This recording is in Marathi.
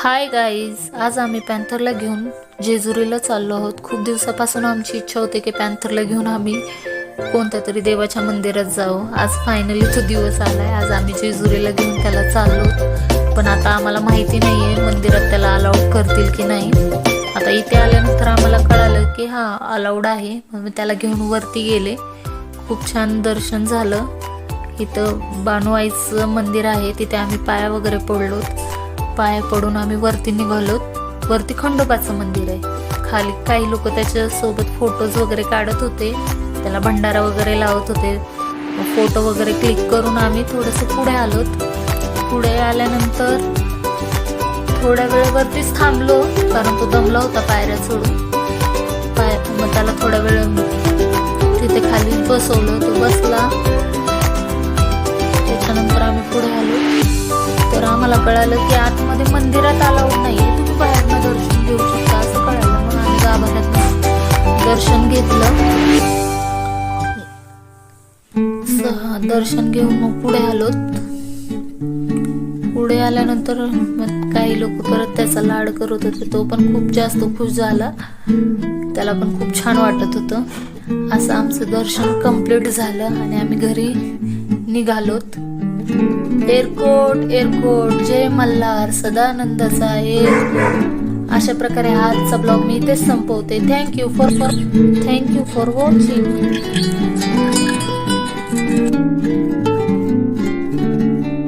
हाय गाईज, आज आम्ही पॅन्थरला घेऊन जेजुरीला चाललो आहोत। खूप दिवसापासून आमची इच्छा होती की पॅन्थरला घेऊन आम्ही कोणत्या तरी देवाच्या मंदिरात जाऊ। आज फायनली तो दिवस आलाय। आज आम्ही जेजुरीला घेऊन त्याला चाललो, पण आता आम्हाला माहिती नाहीये मंदिरात त्याला अलाउड करतील की नाही। आता इथे आल्यानंतर आम्हाला कळालं की हा अलाउड आहे, म्हणून त्याला घेऊन वरती गेले। खूप छान दर्शन झालं। इथं बानुआईचं मंदिर आहे, तिथे आम्ही पाया वगैरे पडलो। पाय पडून आम्ही वरती निघालो। वरती खंडोबाचं मंदिर आहे। खाली काही लोक त्याच्या सोबत फोटोज वगैरे काढत होते, त्याला भंडारा वगैरे लावत होते। फोटो वगैरे क्लिक करून आम्ही थोडंसं पुढे आलो। पुढे आल्यानंतर थोड्या वेळेवरतीच थांबलो, कारण तो दमला होता पायऱ्या चढून। मग त्याला थोड्या वेळ तिथे खाली बसवलं, तो बसला। त्याच्यानंतर आम्ही पुढे आलो तर आम्हाला कळालं की आतमध्ये मंदिरात अलाउड नाहीये, तुम्ही बाहेरनं दर्शन घेऊ शकता असं कळालं। मग आम्ही गाभाऱ्यात दर्शन घेतलं। दर्शन घेऊन मग पुढे आलो। पुढे आल्यानंतर मग काही लोक परत त्याचा लाड करत होते। तो पण खूप जास्त खुश झाला, त्याला पण खूप छान वाटत होतं। असं आमचं दर्शन कंप्लीट झालं आणि आम्ही घरी निघालोत। एअरकोट एअरकोट जय मल्हार सदानंदाचा एअरकोट। अशा प्रकारे आजचा ब्लॉग मी इथेच संपवते। Thank you for watching.